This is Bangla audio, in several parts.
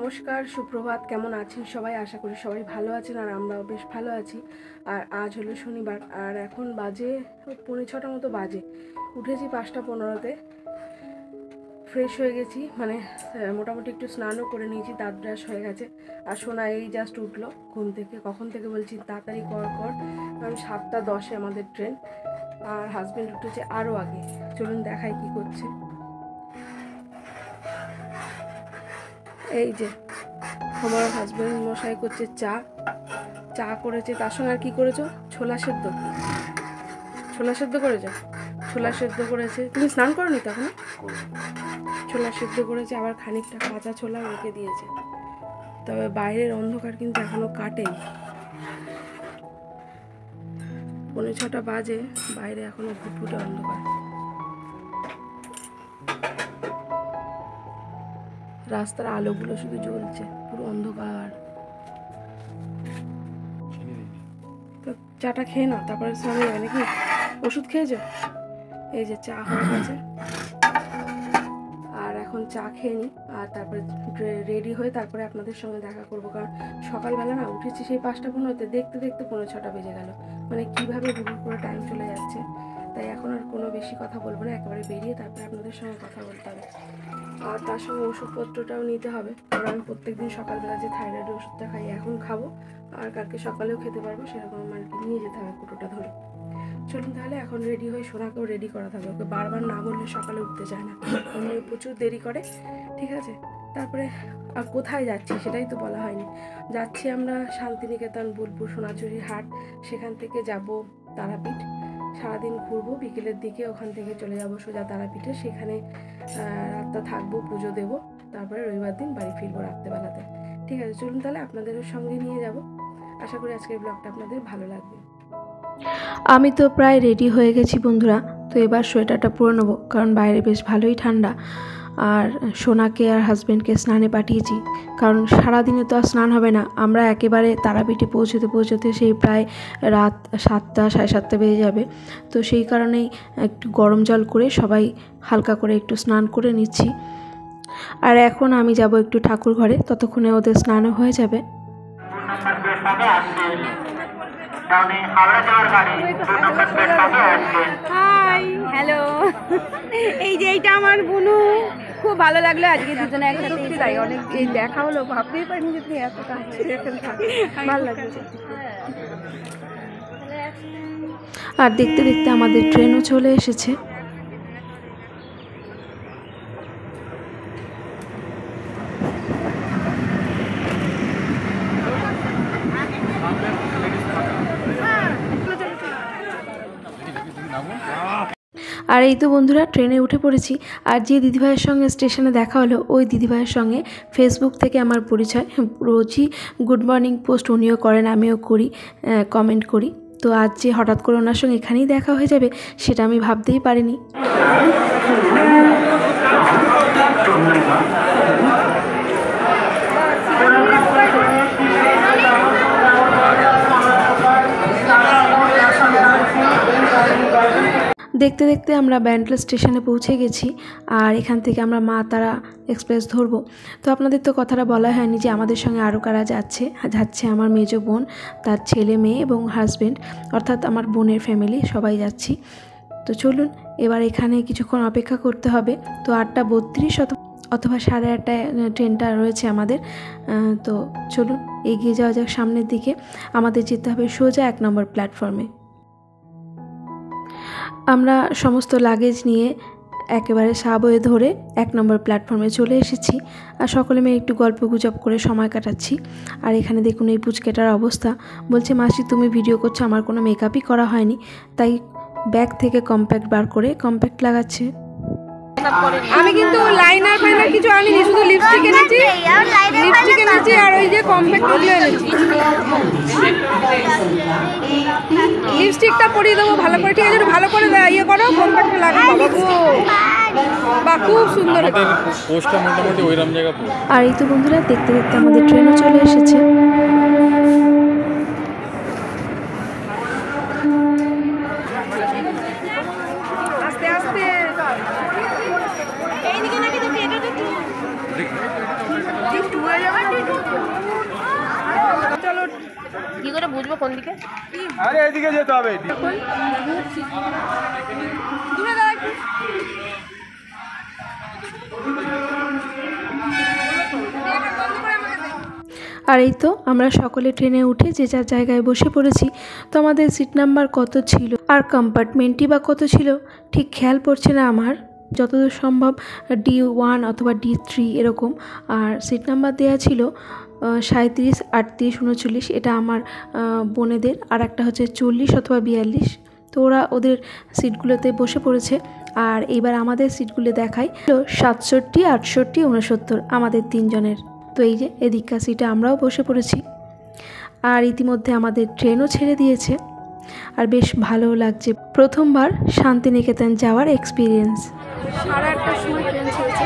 নমস্কার, সুপ্রভাত। কেমন আছেন সবাই? আশা করি সবাই ভালো আছেন, আর আমরাও বেশ ভালো আছি। আর আজ হলো শনিবার, আর এখন বাজে 6:45 মতো বাজে। উঠেছি 5:15-তে, ফ্রেশ হয়ে গেছি, মানে মোটামুটি একটু স্নানও করে নিয়েছি, দাঁত ব্রাশ হয়ে গেছে। আর সোনা এই জাস্ট উঠলো ঘুম থেকে। কখন থেকে বলছি তাড়াতাড়ি কর, কারণ 7:10-এ আমাদের ট্রেন। আর হাজব্যান্ড উঠেছে আরও আগে। চলুন দেখাই কি করছে। এই যে আমার হাজব্যান্ড মশাই করছে চা করেছে, তার সঙ্গে আর কি করেছো? ছোলা সেদ্ধ করেছো? ছোলা সেদ্ধ করেছে। তুমি স্নান করোনি তখন? ছোলা সেদ্ধ করেছে, আবার খানিকটা কাঁচা ছোলা রেখে দিয়েছে। তবে বাইরের অন্ধকার কিন্তু এখনো কাটেনি। 5:45 বাজে, বাইরে এখনো ফুটফুটে অন্ধকার। রাস্তার আলোগুলো শুধু জ্বলছে, পুরো অন্ধকার। তো চাটা খেয়ে নাও, তারপরে স্নানে যাবে নাকি? ওষুধ খেয়েছো? এই যে চা হয়ে গেছে, আর এখন চা খেয়ে নিই, আর তারপরে রেডি হয়ে তারপরে আপনাদের সঙ্গে দেখা করবো। কারণ সকালবেলা না উঠেছি সেই 5:15-তে, দেখতে 5:45 বেজে গেল। মানে কীভাবে হুড় করে টাইম চলে যাচ্ছে। তাই এখন আর কোনো বেশি কথা বলবো না, একেবারে বেরিয়ে তারপরে আপনাদের সঙ্গে কথা বলতে হবে। আর তার সঙ্গে ওষুধপত্রটাও নিতে হবে, কারণ আমি প্রত্যেকদিন সকালবেলা যে থাইরয়েডের ওষুধটা খাই এখন খাবো, আর কালকে সকালেও খেতে পারবো, সেরকম আমার নিয়ে যেতে হবে কুটোটা ধরে। চলুন তাহলে এখন রেডি হয়ে সোনাকেও রেডি করা থাকবে। ওকে বারবার না বললে সকালে উঠতে চায় না, উনি প্রচুর দেরি করে। ঠিক আছে, তারপরে আর কোথায় যাচ্ছি সেটাই তো বলা হয়নি। যাচ্ছি আমরা শান্তিনিকেতন, বোলপুর, সোনাঝুরি হাট, সেখান থেকে যাব তারাপীঠ। সারাদিন ঘুরবো, বিকেলের দিকে ওখান থেকে চলে যাব সোজা তারাপীঠে, সেখানে রাতটা থাকবো, পুজো দেবো, তারপরে রবিবার দিন বাড়ি ফিরবো রাত্রেবেলাতে। ঠিক আছে, চলুন তাহলে আপনাদেরও সঙ্গে নিয়ে যাব। আশা করি আজকের ব্লগটা আপনাদের ভালো লাগবে। আমি তো প্রায় রেডি হয়ে গেছি বন্ধুরা। তো এবার সোয়েটারটা পরে নেবো, কারণ বাইরে বেশ ভালোই ঠান্ডা। আর সোনাকে আর হাজব্যান্ডকে স্নানে পাঠিয়েছি, কারণ সারাদিনে তো আর স্নান হবে না। আমরা একেবারে তারাপীঠে পৌঁছতে সেই প্রায় রাত 7টা, 7:30 বেজে যাবে। তো সেই কারণেই একটু গরম জল করে সবাই হালকা করে একটু স্নান করে নিচ্ছি। আর এখন আমি যাব একটু ঠাকুর ঘরে, ততক্ষণে ওদের স্নানও হয়ে যাবে। Hi, hello. এই যে এইটা আমার বুনু, খুব ভালো লাগলো আজকে দুজনে একসাথে। তাই অনেক এই দেখা হলো, ভাবতেই পারিনি যে তুমি এত কাছে ভালো লাগছে। আর দেখতে দেখতে আমাদের ট্রেনও চলে এসেছে। আর এই তো বন্ধুরা ট্রেনে উঠে পড়েছি। আর যে দিদিভাইয়ের সঙ্গে স্টেশনে দেখা হলো, ওই দিদিভাইয়ের সঙ্গে ফেসবুক থেকে আমার পরিচয়। রোজই গুড মর্নিং পোস্ট উনিও করেন, আমিও করি, কমেন্ট করি। তো আজ যে হঠাৎ করে ওনার সঙ্গে এখানেই দেখা হয়ে যাবে, সেটা আমি ভাবতেই পারিনি। দেখতে দেখতে আমরা ব্যান্ডেল স্টেশনে পৌঁছে গেছি, আর এখান থেকে আমরা মা তারা এক্সপ্রেস ধরবো। তো আপনাদের তো কথাটা বলা হয়নি যে আমাদের সঙ্গে আরও কারা যাচ্ছে আমার মেজো বোন, তার ছেলে মেয়ে এবং হাজব্যান্ড, অর্থাৎ আমার বোনের ফ্যামিলি, সবাই যাচ্ছি। তো চলুন এবার এখানে কিছুক্ষণ অপেক্ষা করতে হবে। তো 8:32 অথবা 8:30টায় ট্রেনটা রয়েছে আমাদের। তো চলুন এগিয়ে যাওয়া যাক সামনের দিকে। আমাদের যেতে হবে সোজা 1 নম্বর প্ল্যাটফর্মে। আমরা সমস্ত লাগেজ নিয়ে একেবারে সাবওয়ে ধরে 1 নম্বর প্ল্যাটফর্মে চলে এসেছি। আর সকলে মিলে একটু গল্প গুজব করে সময় কাটাচ্ছি। আর এখানে দেখুন এই পুচকেটার অবস্থা। বলছে, মাসি তুমি ভিডিও করছো, আমার কোনো মেকআপই করা হয়নি। তাই ব্যাগ থেকে কম্প্যাক্ট বার করে কম্প্যাক্ট লাগাচ্ছে। আমি কিন্তু লাইনার ফাইনার কিছু আনিনি, শুধু লিপস্টিক এনেছি আর ওই যে কম্প্যাক্ট গুলো এনেছি। লিপস্টিকটা পরিয়ে দেবো ভালো করে। ঠিক আছে, একটু ভালো করে ইয়ে করো, কম্প্যাক্ট লাগাবো। বা খুব সুন্দর। আর এই তো বন্ধুরা দেখতে দেখতে আমাদের ট্রেনও চলে এসেছে। আস্তে আস্তে এইদিকে নাকি তো এটা তো একটু হয়ে যাবে। কি করে বুঝবো কোন দিকে? আরে এদিকে যেতে হবে। আর এই তো আমরা সকলে ট্রেনে উঠে যে যার জায়গায় বসে পড়েছি। তো আমাদের সিট নাম্বার কত ছিল আর কম্পার্টমেন্টই বা কত ছিল ঠিক খেয়াল পড়ছে না আমার, যতদূর সম্ভব D1 অথবা D3 এরকম। আর সিট নাম্বার দেওয়া ছিল 37, 38, 39, এটা আমার বোনেদের, আর একটা হচ্ছে 40 অথবা 42। তো ওরা ওদের সিটগুলোতে বসে পড়েছে। আর এইবার আমাদের সিটগুলো দেখাই 67, 68, 69 আমাদের তিনজনের। তো এই যে এদিককার সিটে আমরাও বসে পড়েছি। আর ইতিমধ্যে আমাদের ট্রেনও ছেড়ে দিয়েছে। আর বেশ ভালো লাগছে, প্রথমবার শান্তিনিকেতন যাওয়ার এক্সপিরিয়েন্স। 1:30টার সময় ট্রেন ছেড়েছে।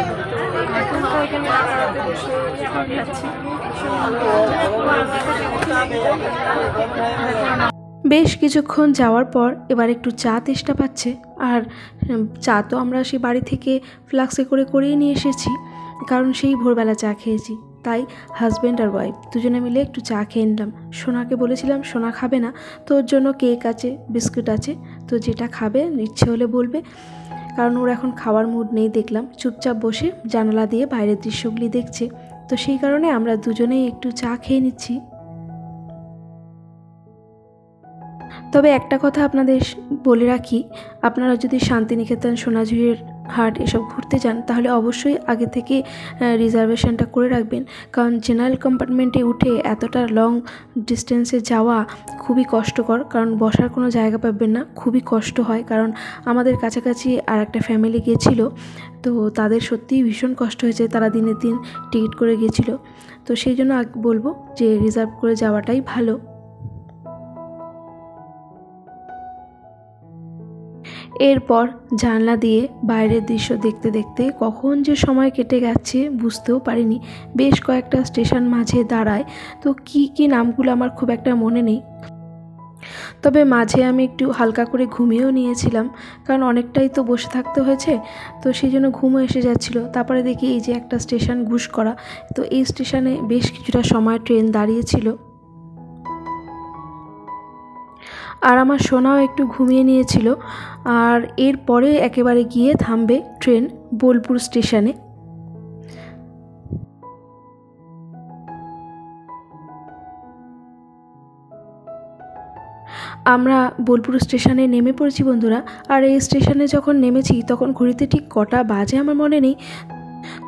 বেশ কিছুক্ষণ যাওয়ার পর এবার একটু চা তেষ্টা পাচ্ছে। আর চা তো আমরা সেই বাড়ি থেকে ফ্লাক্সে করে করেই নিয়ে এসেছি, কারণ সেই ভোরবেলা চা খেয়েছি। তাই হাজব্যান্ড আর ওয়াইফ দুজনে মিলে একটু চা খেয়ে নিলাম। সোনাকে বলেছিলাম সোনা খাবে না, তো ওর জন্য কেক আছে, বিস্কুট আছে, তো যেটা খাবে ইচ্ছে হলে বলবে, কারণ ওর এখন খাওয়ার মুড নেই। দেখলাম চুপচাপ বসে জানালা দিয়ে বাইরের দৃশ্যগুলি দেখছে, তো সেই কারণে আমরা দুজনেই একটু চা খেয়ে নিচ্ছি। তবে একটা কথা আপনাদের বলে রাখি, আপনারা যদি শান্তিনিকেতন, সোনাঝুরির হাট এসব ঘুরতে যান তাহলে অবশ্যই আগে থেকে রিজার্ভেশনটা করে রাখবেন, কারণ জেনারেল কম্পার্টমেন্টে উঠে এতটা লং ডিস্টেন্সে যাওয়া খুবই কষ্টকর, কারণ বসার কোনো জায়গা পাবেন না, খুবই কষ্ট হয়। কারণ আমাদের কাছাকাছি আর একটা ফ্যামিলি গিয়েছিল, তো তাদের সত্যিই ভীষণ কষ্ট হয়েছে, তারা দিনের দিন টিকিট করে গিয়েছিল। তো সেই জন্য বলবো যে রিজার্ভ করে যাওয়াটাই ভালো। এরপর জানলা দিয়ে বাইরের দৃশ্য দেখতে দেখতে কখন যে সময় কেটে গেছে বুঝতেও পারিনি। বেশ কয়েকটা স্টেশন মাঝে দাঁড়ায়, তো কি কি নামগুলো আমার খুব একটা মনে নেই। তবে মাঝে আমি একটু হালকা করে ঘুমিয়েও নিয়েছিলাম, কারণ অনেকটাই তো বসে থাকতে হয়েছে, তো সেই জন্য ঘুমও এসে যাচ্ছিলো। তারপরে দেখি এই যে একটা স্টেশন ঘুষকরা, তো এই স্টেশনে বেশ কিছুটা সময় ট্রেন দাঁড়িয়েছিল। আর আমার সোনাও একটু ঘুমিয়ে নিয়েছিল। আর এরপরে একেবারে গিয়ে থামবে ট্রেন বোলপুর স্টেশনে। আমরা বোলপুর স্টেশনে নেমে পড়েছি বন্ধুরা। আর এই স্টেশনে যখন নেমেছি তখন ঘড়িতে ঠিক কটা বাজে আমার মনে নেই,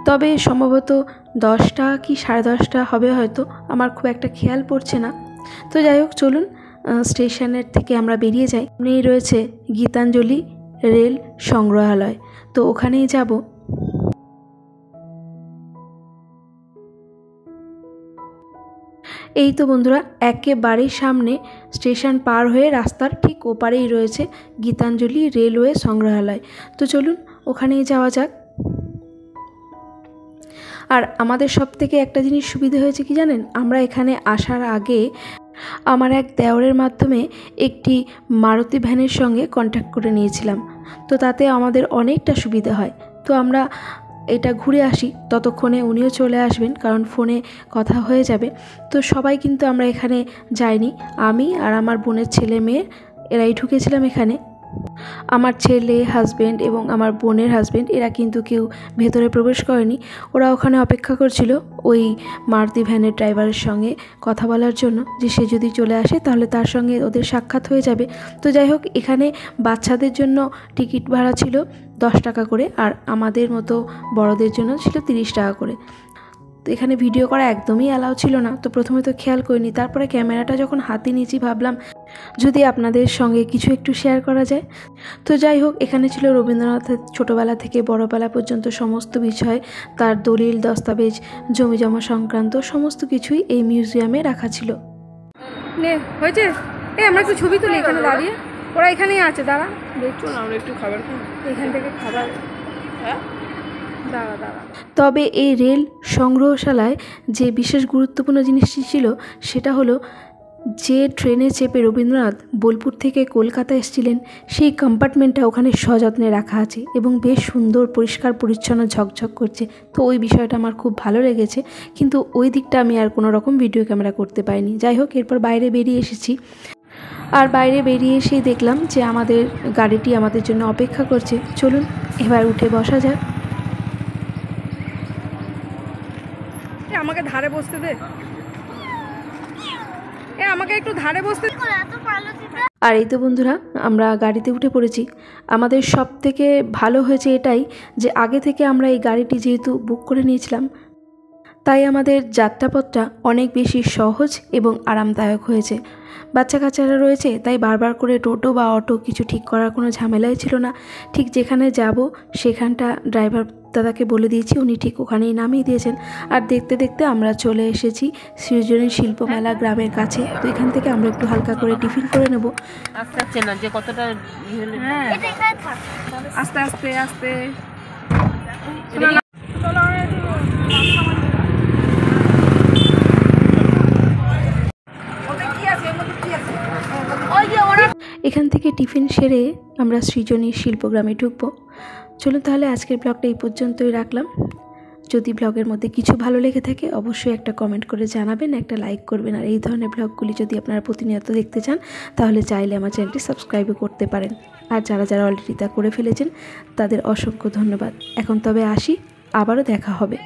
তবে সম্ভবত 10টা কি 10:30 হবে হয়তো, আমার খুব একটা খেয়াল পড়ছে না। তো যাই হোক, চলুন স্টেশনের থেকে আমরা বেরিয়ে যাই। সামনেই রয়েছে গীতাঞ্জলি রেল সংগ্রহালয়, তো ওখানেই যাব। এই তো বন্ধুরা, একেবারেই সামনে স্টেশন পার হয়ে রাস্তার ঠিক ওপারেই রয়েছে গীতাঞ্জলি রেলওয়ে সংগ্রহালয়। তো চলুন ওখানেই যাওয়া যাক। আর আমাদের সবথেকে একটা জিনিস সুবিধা হয়েছে কি জানেন, আমরা এখানে আসার আগে আমার এক দেওরের মাধ্যমে একটি মারুতি ভ্যানের সঙ্গে কন্ট্যাক্ট করে নিয়েছিলাম, তো তাতে আমাদের অনেকটা সুবিধা হয়। তো আমরা এটা ঘুরে আসি, ততক্ষণে উনিও চলে আসবেন, কারণ ফোনে কথা হয়ে যাবে। তো সবাই কিন্তু আমরা এখানে যাইনি, আমি আর আমার বোনের ছেলে মেয়ে এরাই ঢুকেছিলাম এখানে। আমার ছেলে, হাজব্যান্ড এবং আমার বোনের হাজব্যান্ড এরা কিন্তু কেউ ভেতরে প্রবেশ করেনি, ওরা ওখানে অপেক্ষা করছিল ওই মারুতি ভ্যানের ড্রাইভারের সঙ্গে কথা বলার জন্য, যে সে যদি চলে আসে তাহলে তার সঙ্গে ওদের সাক্ষাৎ হয়ে যাবে। তো যাই হোক, এখানে বাচ্চাদের জন্য টিকিট ভাড়া ছিল 10 টাকা করে, আর আমাদের মতো বড়দের জন্য ছিল 30 টাকা করে। তো এখানে ভিডিও করা একদমই অ্যালাউ ছিল না, তো প্রথমে তো খেয়াল করিনি। তারপরে ক্যামেরাটা যখন হাতে নিয়েছি ভাবলাম যদি আপনাদের সঙ্গে কিছু একটু শেয়ার করা যায়। তো যাই হোক, এখানে ছিল রবীন্দ্রনাথের ছোটোবেলা থেকে বড়োবেলা পর্যন্ত সমস্ত বিষয়, তার দলিল, দস্তাবেজ, জমিজমা সংক্রান্ত সমস্ত কিছুই এই মিউজিয়ামে রাখা ছিল। নে হয়েছে, আমরা একটু ছবি তুলি এখানে দাঁড়িয়ে, ওরা এখানেই আছে, দাঁড়া দেখুন আমরা একটু খাবার খাই, এখান থেকে খাবার। হ্যাঁ দাঁড়া দাঁড়া। তবে এই রেল সংগ্রহশালায় যে বিশেষ গুরুত্বপূর্ণ জিনিসটি ছিল সেটা হলো যে ট্রেনে চেপে রবীন্দ্রনাথ বোলপুর থেকে কলকাতা এসেছিলেন সেই কম্পার্টমেন্টটা ওখানে সযত্নে রাখা আছে এবং বেশ সুন্দর পরিষ্কার পরিচ্ছন্ন ঝকঝক করছে। তো ওই বিষয়টা আমার খুব ভালো লেগেছে, কিন্তু ওই দিকটা আমি আর কোনো রকম ভিডিও ক্যামেরা করতে পারিনি। যাই হোক, এরপর বাইরে বেরিয়ে এসেছি, আর বাইরে বেরিয়ে এসেই দেখলাম যে আমাদের গাড়িটি আমাদের জন্য অপেক্ষা করছে। চলুন এবার উঠে বসা যাক। আমাকে ধারে বসতে দে, আমাকে একটু ধারে বসতে। আর এই তো বন্ধুরা, আমরা গাড়িতে উঠে পড়েছি। আমাদের সব থেকে ভালো হয়েছে এটাই যে আগে থেকে আমরা এই গাড়িটি যেহেতু বুক করে নিয়েছিলাম, তাই আমাদের যাত্রাপথটা অনেক বেশি সহজ এবং আরামদায়ক হয়েছে। বাচ্চা কাচ্চারা রয়েছে, তাই বারবার করে টোটো বা অটো কিছু ঠিক করার কোনো ঝামেলাই ছিল না। ঠিক যেখানে যাব সেখানটা ড্রাইভার দাদাকে বলে দিয়েছি, উনি ঠিক ওখানেই নামিয়ে দিয়েছেন। আর দেখতে দেখতে আমরা চলে এসেছি সৃজনী শিল্পমেলা গ্রামের কাছে। তো এখান থেকে আমরা একটু হালকা করে টিফিন করে নেব। আস্তে আস্তে না, যে কতটা হ্যাঁ, আস্তে আস্তে আস্তে। এখান থেকে টিফিন সেরে আমরা সৃজনী শিল্পগ্রামে ঢুকবো। চলুন তাহলে আজকের ব্লগটা এই পর্যন্তই রাখলাম। যদি ব্লগের মধ্যে কিছু ভালো লেগে থাকে অবশ্যই একটা কমেন্ট করে জানাবেন, একটা লাইক করবেন। আর এই ধরনের ব্লগগুলি যদি আপনারা প্রতিনিয়ত দেখতে চান তাহলে চাইলে আমার চ্যানেলটি সাবস্ক্রাইবও করতে পারেন। আর যারা যারা অলরেডি তা করে ফেলেছেন তাদের অসংখ্য ধন্যবাদ। এখন তবে আসি, আবারও দেখা হবে।